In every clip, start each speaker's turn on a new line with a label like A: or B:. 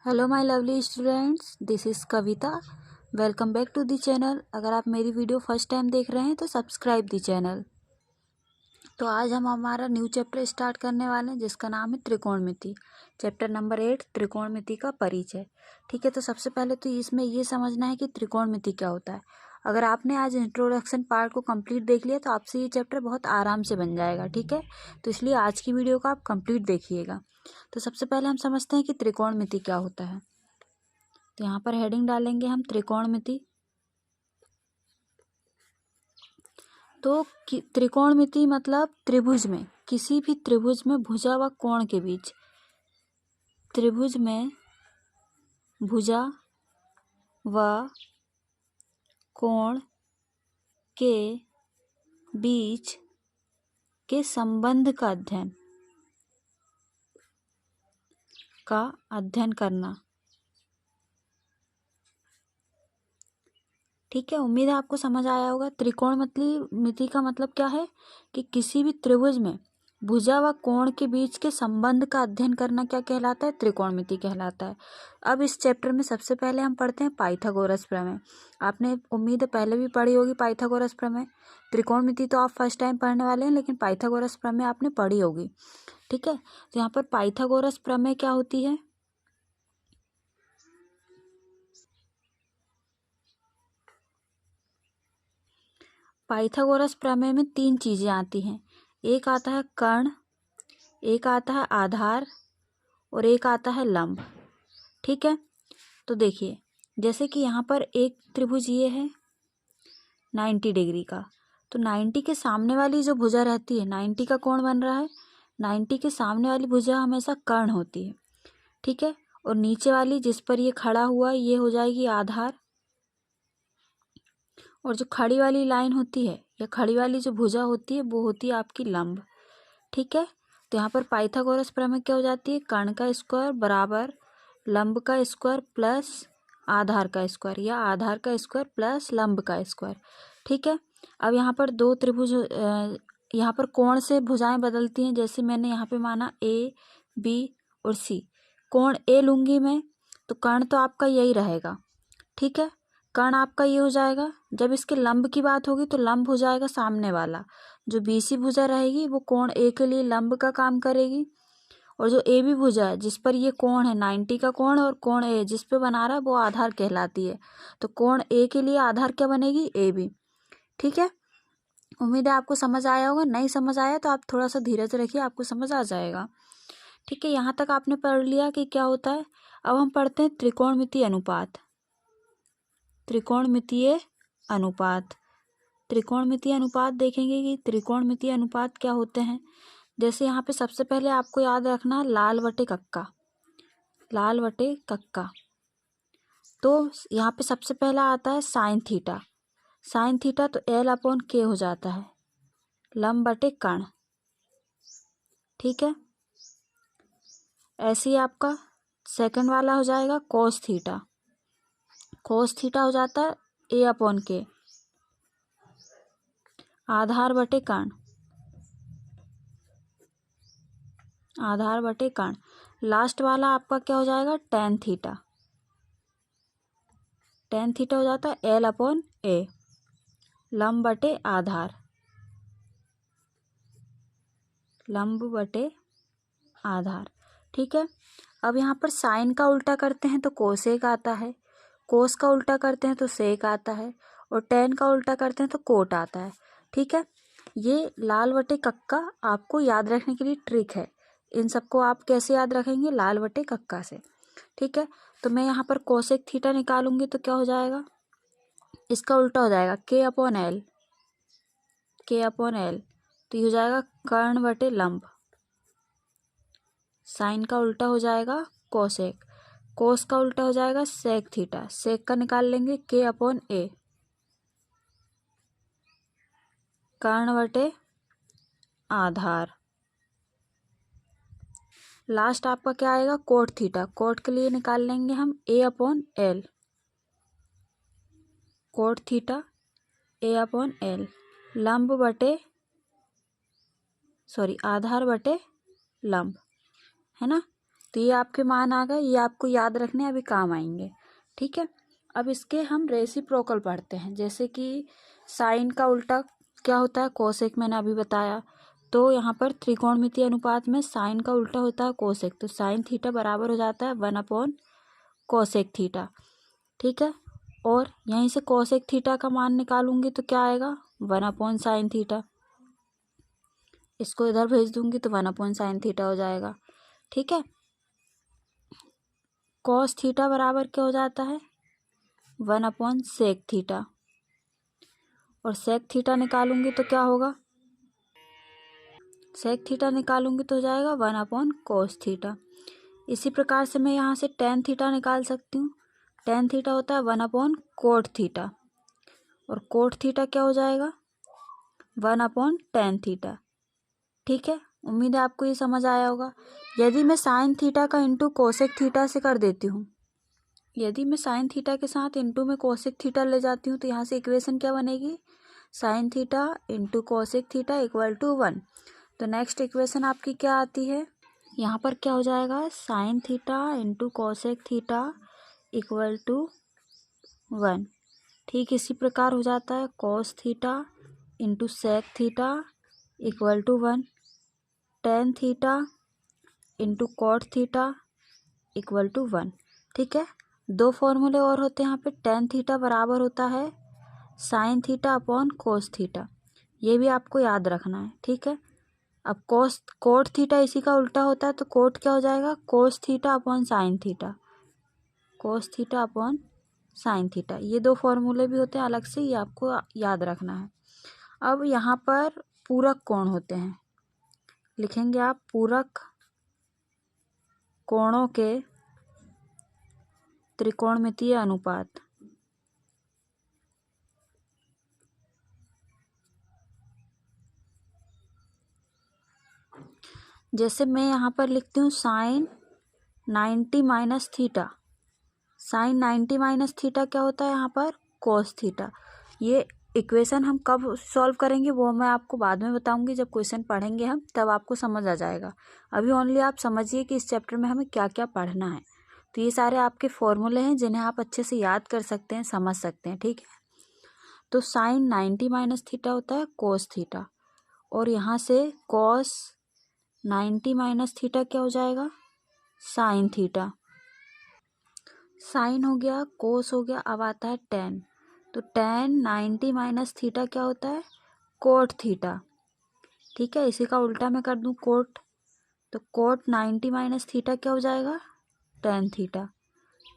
A: Hello my lovely students, this is Kavita. Welcome back to the channel. अगर आप मेरी video first time देख रहे हैं तो सब्सक्राइब दी चैनल। तो आज हम हमारा न्यू चैप्टर स्टार्ट करने वाले हैं जिसका नाम है त्रिकोणमिति। चैप्टर नंबर 8 त्रिकोणमिति का परिचय। ठीक है, तो सबसे पहले तो इसमें ये समझना है कि त्रिकोणमिति क्या होता है। अगर आपने आज इंट्रोडक्शन पार्ट को कंप्लीट देख लिया तो आपसे ये चैप्टर बहुत आराम से बन जाएगा। ठीक है, तो इसलिए आज की वीडियो को आप कंप्लीट देखिएगा। तो सबसे पहले हम समझते हैं कि त्रिकोणमिति क्या होता है। तो यहाँ पर हेडिंग डालेंगे हम त्रिकोणमिति। तो त्रिकोणमिति मतलब त्रिभुज में, किसी भी त्रिभुज में भुजा व कोण के बीच, त्रिभुज में भुजा व कोण के बीच के संबंध का अध्ययन करना। ठीक है, उम्मीद है आपको समझ आया होगा। त्रिकोणमिति का मतलब क्या है कि किसी भी त्रिभुज में भुजा व कोण के बीच के संबंध का अध्ययन करना क्या कहलाता है? त्रिकोणमिति कहलाता है। अब इस चैप्टर में सबसे पहले हम पढ़ते हैं पाइथागोरस प्रमेय। आपने उम्मीद है पहले भी पढ़ी होगी पाइथागोरस प्रमेय। त्रिकोणमिति तो आप फर्स्ट टाइम पढ़ने वाले हैं, लेकिन पाइथागोरस प्रमेय आपने पढ़ी होगी। ठीक है, तो यहाँ पर पाइथागोरस प्रमेय क्या होती है? पाइथागोरस प्रमेय में 3 चीज़ें आती हैं। एक आता है कर्ण, एक आता है आधार और एक आता है लंब। ठीक है, तो देखिए जैसे कि यहाँ पर एक त्रिभुज ये है 90 डिग्री का, तो 90 के सामने वाली जो भुजा रहती है, 90 का कोण बन रहा है, 90 के सामने वाली भुजा हमेशा कर्ण होती है। ठीक है, और नीचे वाली जिस पर ये खड़ा हुआ ये हो जाएगी आधार, और जो खड़ी वाली लाइन होती है या खड़ी वाली जो भुजा होती है वो होती है आपकी लंब। ठीक है, तो यहाँ पर पाइथागोरस प्रमेय क्या हो जाती है? कर्ण का स्क्वायर बराबर लंब का स्क्वायर प्लस आधार का स्क्वायर, या आधार का स्क्वायर प्लस लंब का स्क्वायर। ठीक है, अब यहाँ पर दो त्रिभुज, यहाँ पर कोण से भुजाएं बदलती हैं। जैसे मैंने यहाँ पे माना ए, बी और सी, कोण ए लूंगी मैं, तो कर्ण तो आपका यही रहेगा। ठीक है, कर्ण आपका ये हो जाएगा। जब इसके लंब की बात होगी तो लंब हो जाएगा सामने वाला, जो बीसी भुजा रहेगी वो कोण ए के लिए लंब का काम करेगी, और जो ए बी भुजा है जिस पर ये कोण है 90 का कोण और कोण ए जिस पे बना रहा है वो आधार कहलाती है। तो कोण ए के लिए आधार क्या बनेगी? A B. ठीक है, उम्मीद है आपको समझ आया होगा। नहीं समझ आया तो आप थोड़ा सा धीरज रखिए, आपको समझ आ जाएगा। ठीक है, यहाँ तक आपने पढ़ लिया कि क्या होता है। अब हम पढ़ते हैं त्रिकोणमितीय अनुपात। त्रिकोणमितीय अनुपात, त्रिकोणमितीय अनुपात देखेंगे कि त्रिकोणमितीय अनुपात क्या होते हैं। जैसे यहाँ पे सबसे पहले आपको याद रखना लाल बटे कक्का, लाल बटे कक्का। तो यहाँ पे सबसे पहला आता है साइन थीटा। साइन थीटा तो एल अपॉन के हो जाता है, लंब बटे कर्ण। ठीक है, ऐसे ही आपका सेकंड वाला हो जाएगा कोस थीटा। कोस थीटा हो जाता है ए अपॉन के, आधार बटे कर्ण, आधार बटे कर्ण। लास्ट वाला आपका क्या हो जाएगा? Tan theta. टेन थीटा हो जाता है एल अपॉन ए, लंब बटे आधार, लंब बटे आधार। ठीक है, अब यहाँ पर साइन का उल्टा करते हैं तो कोसेक आता है, कोस का उल्टा करते हैं तो सेक आता है, और टेन का उल्टा करते हैं तो कोट आता है। ठीक है, ये लाल बटे कक्का आपको याद रखने के लिए ट्रिक है। इन सबको आप कैसे याद रखेंगे? लाल बटे कक्का से। ठीक है, तो मैं यहाँ पर कोसेक थीटा निकालूंगी तो क्या हो जाएगा? इसका उल्टा हो जाएगा के अपॉन एल, के अपॉन एल, तो ये हो जाएगा कर्ण बटे लंब। साइन का उल्टा हो जाएगा कोसेक, कोस का उल्टा हो जाएगा सेक थीटा, सेक का निकाल लेंगे के अपॉन ए, कर्ण बटे आधार। लास्ट आपका क्या आएगा? कोट थीटा, कोट के लिए निकाल लेंगे हम ए अपॉन एल, कोट थीटा ए अपॉन एल, लंब बटे आधार बटे लंब, है ना। तो ये आपके मान आ गए, ये आपको याद रखने अभी काम आएंगे। ठीक है, अब इसके हम रेसिप्रोकल पढ़ते हैं। जैसे कि साइन का उल्टा क्या होता है, कोसेक, मैंने अभी बताया। तो यहाँ पर त्रिकोणमितीय अनुपात में साइन का उल्टा होता है कोसेक, तो साइन थीटा बराबर हो जाता है 1/कोसेक थीटा। ठीक है, और यहीं से कोसेक थीटा का मान निकालूंगी तो क्या आएगा, 1/साइन थीटा। इसको इधर भेज दूंगी तो 1/साइन थीटा हो जाएगा। ठीक है, कॉस थीटा बराबर क्या हो जाता है, 1/सेक थीटा। और सेक थीटा निकालूंगी तो क्या होगा, सेक थीटा निकालूंगी तो हो जाएगा 1/कोस थीटा। इसी प्रकार से मैं यहाँ से टेन थीटा निकाल सकती हूँ। टेन थीटा होता है 1/कोट थीटा, और कोट थीटा क्या हो जाएगा, 1/टेन थीटा। ठीक है, उम्मीद है आपको ये समझ आया होगा। यदि मैं साइन थीटा का इंटू कोसेक थीटा से कर देती हूँ, यदि मैं साइन थीटा के साथ इंटू में कोसेक थीटा ले जाती हूँ, तो यहाँ से इक्वेशन क्या बनेगी, sine theta into cosec theta equal to 1। तो नेक्स्ट इक्वेशन आपकी क्या आती है, यहाँ पर क्या हो जाएगा, sine theta into cosec theta equal to 1। ठीक इसी प्रकार हो जाता है cos theta into sec theta equal to 1। Tan theta into cot theta equal to 1। ठीक है, दो फॉर्मूले और होते हैं यहाँ पे। टेन थीटा बराबर होता है sine theta upon cos theta, ये भी आपको याद रखना है। ठीक है, अब कोट थीटा इसी का उल्टा होता है, तो कोट क्या हो जाएगा, cos theta upon sine theta, cos theta upon sine theta. ये दो फॉर्मूले भी होते हैं अलग से, ये आपको याद रखना है। अब यहाँ पर पूरक कोण होते हैं, लिखेंगे आप पूरक कोणों के त्रिकोणमितीय अनुपात। जैसे मैं यहाँ पर लिखती हूँ sine 90 minus theta. Sine 90 minus theta क्या होता है यहाँ पर, कोस थीटा। ये इक्वेशन हम कब सॉल्व करेंगे वो मैं आपको बाद में बताऊंगी, जब क्वेश्चन पढ़ेंगे हम तब आपको समझ आ जाएगा। अभी ओनली आप समझिए कि इस चैप्टर में हमें क्या क्या पढ़ना है। तो ये सारे आपके फॉर्मूले हैं जिन्हें आप अच्छे से याद कर सकते हैं, समझ सकते हैं। ठीक है, तो साइन 90 माइनस थीटा होता है कोस थीटा, और यहाँ से कॉस 90 माइनस थीटा क्या हो जाएगा, साइन थीटा। साइन हो गया, कोस हो गया, अब आता है टेन। तो टेन 90 माइनस थीटा क्या होता है, कोट थीटा। ठीक है, इसी का उल्टा मैं कर दूं कोट, तो कोट 90 माइनस थीटा क्या हो जाएगा, टेन थीटा।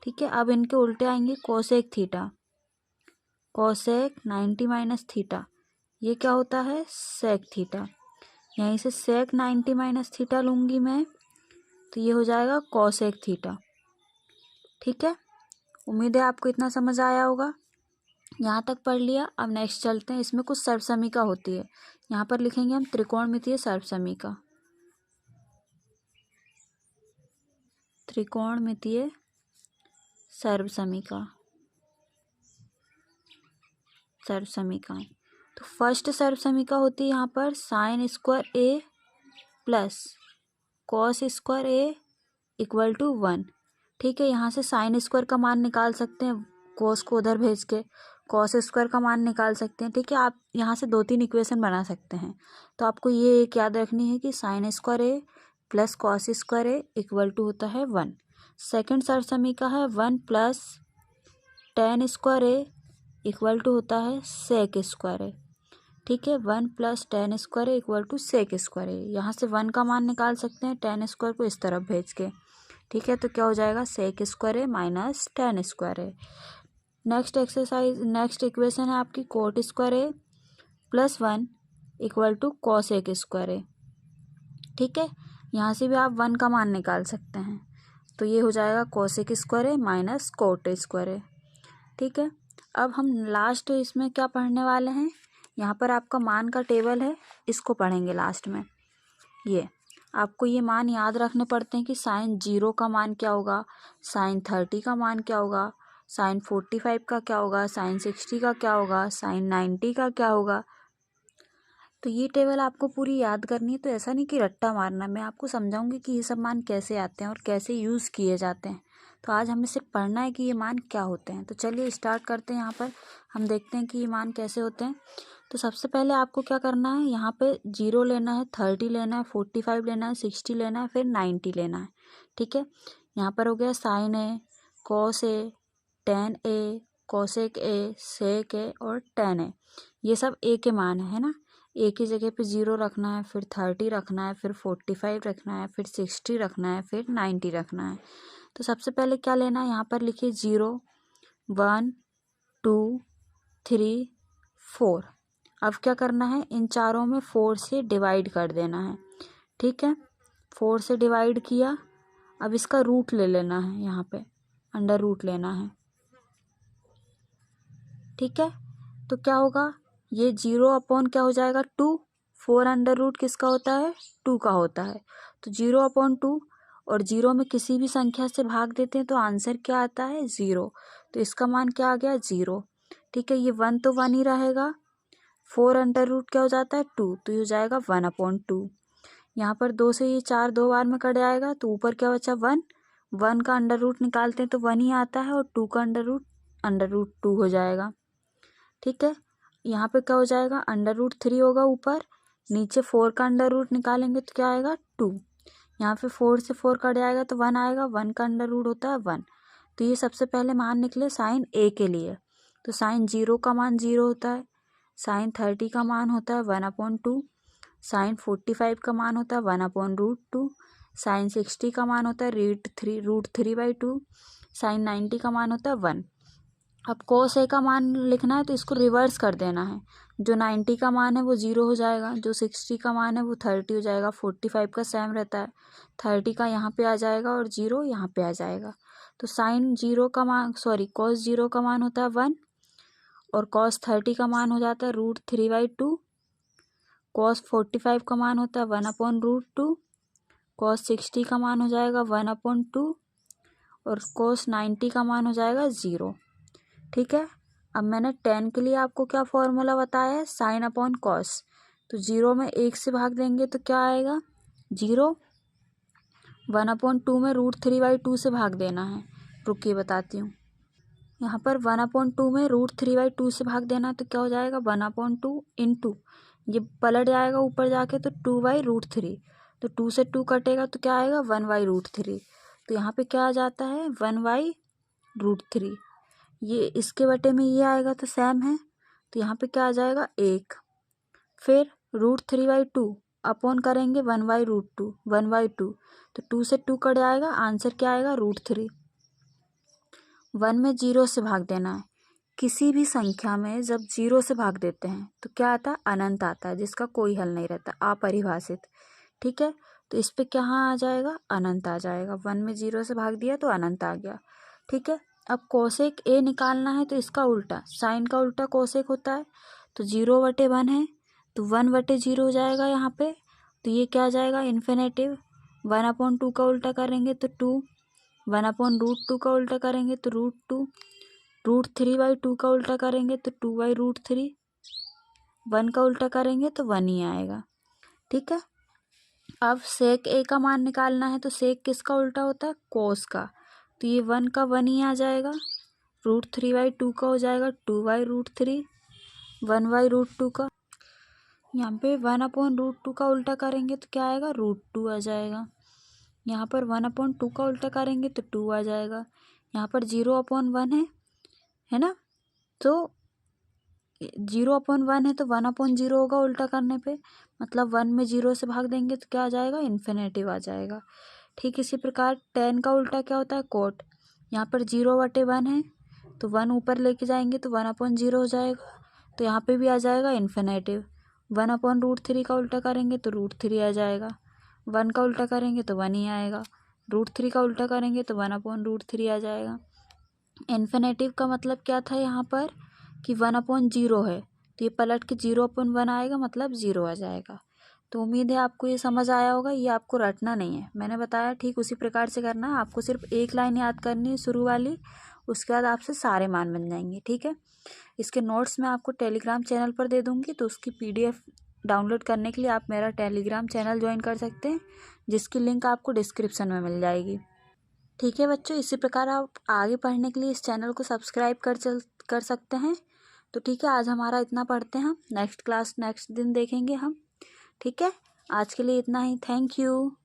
A: ठीक है, अब इनके उल्टे आएंगे cosec theta. Cosec 90 minus theta ये क्या होता है, सेक थीटा। यहीं से सेक 90 माइनस थीटा लूँगी मैं, तो ये हो जाएगा कोसेक थीटा। ठीक है, उम्मीद है आपको इतना समझ आया होगा। यहाँ तक पढ़ लिया, अब नेक्स्ट चलते हैं। इसमें कुछ सर्वसमीका होती है, यहाँ पर लिखेंगे हम त्रिकोणमितीय सर्वसमीका। त्रिकोणमितीय सर्वसमीका, सर्वसमीकाएं। तो फर्स्ट सर्वसमीका होती है यहाँ पर sine square A plus cos square A equal to 1। ठीक है, यहाँ से साइन स्क्वायर का मान निकाल सकते हैं, कॉस को उधर भेज के कॉस स्क्वायर का मान निकाल सकते हैं। ठीक है, आप यहाँ से 2-3 इक्वेशन बना सकते हैं। तो आपको ये एक याद रखनी है कि sine square A plus cos square A equal to होता है 1। सेकेंड सर्वसमीका है 1 plus tan square A equal to होता है सेक स्क्वायर ए। ठीक है, 1 plus tan square A equal to sec square A. यहाँ से 1 का मान निकाल सकते हैं टेन स्क्वायर को इस तरफ भेज के। ठीक है, तो क्या हो जाएगा, sec square A minus tan square A. Next equation है आपकी cot square A plus 1 equal to cosec square A. ठीक है, यहाँ से भी आप 1 का मान निकाल सकते हैं, तो ये हो जाएगा cosec square A minus cot square A. ठीक है, अब हम लास्ट इसमें क्या पढ़ने वाले हैं, यहाँ पर आपका मान का टेबल है, इसको पढ़ेंगे लास्ट में। ये आपको ये मान याद रखने पड़ते हैं कि साइन 0 का मान क्या होगा, साइन 30 का मान क्या होगा, साइन 45 का क्या होगा, साइन 60 का क्या होगा, साइन 90 का क्या होगा। तो ये टेबल आपको पूरी याद करनी है, तो ऐसा नहीं कि रट्टा मारना, मैं आपको समझाऊंगी कि ये सब मान कैसे आते हैं और कैसे यूज़ किए जाते हैं। तो आज हमें सिर्फ पढ़ना है कि ये मान क्या होते हैं। तो चलिए स्टार्ट करते हैं। यहाँ पर हम देखते हैं कि ये मान कैसे होते हैं। तो सबसे पहले आपको क्या करना है, यहाँ पे 0 लेना है, 30 लेना है, 45 लेना है, 60 लेना है, फिर 90 लेना है। ठीक है, यहाँ पर हो गया sine A, cos A, tan A, cosec A, sec A और टेन ए। ये सब ए के मान है ना। ए की जगह पे 0 रखना है, फिर 30 रखना है, फिर 45 रखना है, फिर 60 रखना है, फिर 90 रखना है। तो सबसे पहले क्या लेना है, यहाँ पर लिखिए 0, 1, 2, 3, 4। अब क्या करना है, इन चारों में 4 से डिवाइड कर देना है। ठीक है, 4 से डिवाइड किया। अब इसका रूट ले लेना है, यहाँ पे अंडर रूट लेना है। ठीक है, तो क्या होगा, ये 0 अपॉन क्या हो जाएगा 2। 4 अंडर रूट किसका होता है, 2 का होता है। तो 0 अपॉन 2, और 0 में किसी भी संख्या से भाग देते हैं तो आंसर क्या आता है 0। तो इसका मान क्या आ गया 0। ठीक है, ये 1 तो 1 ही रहेगा। 4 अंडर रूट क्या हो जाता है 2, तो ये हो जाएगा 1 अपॉन 2। यहाँ पर 2 से ये 4 2 बार में कट जाएगा, तो ऊपर क्या बचा 1। 1 का अंडर रूट निकालते हैं तो 1 ही आता है, और 2 का अंडर रूट 2 हो जाएगा। ठीक है, यहाँ पे क्या हो जाएगा, अंडर रूट 3 होगा ऊपर, नीचे 4 का अंडर रूट निकालेंगे तो क्या आएगा 2। यहाँ पे 4 से 4 कट जाएगा तो 1 आएगा, 1 का अंडर रूट होता है 1। तो ये सबसे पहले मान निकले साइन ए के लिए। तो साइन 0 का मान 0 होता है, साइन 30 का मान होता है 1 अपॉन 2, साइन 45 का मान होता है 1 अपॉन रूट 2, साइन 60 का मान होता है रूट 3/2, साइन 90 का मान होता है 1। अब कोस ए का मान लिखना है तो इसको रिवर्स कर देना है। जो 90 का मान है वो 0 हो जाएगा, जो 60 का मान है वो 30 हो जाएगा। 45 का सेम रहता है, 30 का यहाँ पे आ जाएगा और 0 यहाँ पे आ जाएगा। तो साइन 0 का मान कॉस 0 का मान होता है 1, और कॉस 30 का मान हो जाता है रूट 3/2। कॉस 45 का मान होता है 1 अपॉन रूट 2, कॉस 60 का मान हो जाएगा 1 अपॉन 2, और कॉस 90 का मान हो जाएगा 0। ठीक है, अब मैंने 10 के लिए आपको क्या फॉर्मूला बताया है, साइन अपॉन कॉस। तो 0 में 1 से भाग देंगे तो क्या आएगा 0। 1 अपॉन 2 में रूट 3/2 से भाग देना है। रुकिए बताती हूँ। यहाँ पर 1 अपॉन 2 में रूट 3/2 से भाग देना, तो क्या हो जाएगा 1 अपॉन 2 इंटू, ये पलट जाएगा ऊपर जाके तो 2/√3। तो 2 से 2 कटेगा तो क्या आएगा 1/√3। तो यहाँ पे क्या आ जाता है 1/√3। ये इसके बटे में ये आएगा तो सेम है, तो यहाँ पे क्या आ जाएगा 1। फिर रूट 3/2 अपॉन करेंगे 1/√2, 1/2। तो 2 से 2 कट जाएगा, आंसर क्या आएगा √3। 1 में 0 से भाग देना है। किसी भी संख्या में जब 0 से भाग देते हैं तो क्या आता है, अनंत आता है, जिसका कोई हल नहीं रहता, अपरिभाषित। ठीक है, तो इस पे क्या आ जाएगा, अनंत आ जाएगा। 1 में 0 से भाग दिया तो अनंत आ गया। ठीक है, अब कोसेक ए निकालना है तो इसका उल्टा, साइन का उल्टा कोसेक होता है। तो 0/1 है तो 1/0 हो जाएगा यहाँ पे। तो ये क्या आ जाएगा इन्फिनेटिव। 1 अपॉन 2 का उल्टा करेंगे तो 2, 1 अपॉन रूट 2 का उल्टा करेंगे तो √2, रूट 3/2 का उल्टा करेंगे तो 2/√3, 1 का उल्टा करेंगे तो 1 ही आएगा। ठीक है, अब सेक ए का मान निकालना है तो सेक किसका उल्टा होता है, कोस का। तो ये 1 का 1 ही आ जाएगा, रूट 3/2 का हो जाएगा 2/√3, 1/√2 का। यहाँ पे 1 अपॉन √2 का उल्टा करेंगे तो क्या आएगा √2 आ जाएगा। यहाँ पर 1 अपॉन 2 का उल्टा करेंगे तो 2 आ जाएगा। यहाँ पर 0/1 है ना, तो 0/1 है तो 1/0 होगा उल्टा करने पे, मतलब 1 में 0 से भाग देंगे तो क्या आ जाएगा इन्फिनेटिव आ जाएगा। ठीक इसी प्रकार 10 का उल्टा क्या होता है, कोट। यहाँ पर 0/1 है तो 1 ऊपर लेके जाएंगे तो 1/0 हो जाएगा, तो यहाँ पे भी आ जाएगा इन्फिनेटिव। 1/√3 का उल्टा करेंगे तो √3 आ जाएगा, 1 का उल्टा करेंगे तो 1 ही आएगा, √3 का उल्टा करेंगे तो 1/√3 आ जाएगा। इन्फिनेटिव का मतलब क्या था यहाँ पर कि 1/0 है तो ये पलट के 0/1 आएगा, मतलब 0 आ जाएगा। तो उम्मीद है आपको ये समझ आया होगा। ये आपको रटना नहीं है, मैंने बताया ठीक उसी प्रकार से करना है। आपको सिर्फ एक लाइन याद करनी है शुरू वाली, उसके बाद आपसे सारे मान बन जाएंगे। ठीक है, इसके नोट्स मैं आपको टेलीग्राम चैनल पर दे दूँगी, तो उसकी PDF डाउनलोड करने के लिए आप मेरा टेलीग्राम चैनल ज्वाइन कर सकते हैं, जिसकी लिंक आपको डिस्क्रिप्शन में मिल जाएगी। ठीक है बच्चों, इसी प्रकार आप आगे पढ़ने के लिए इस चैनल को सब्सक्राइब कर सकते हैं। तो ठीक है, आज हमारा इतना पढ़ते हैं, हम नेक्स्ट क्लास नेक्स्ट दिन देखेंगे हम। ठीक है, आज के लिए इतना ही। Thank you.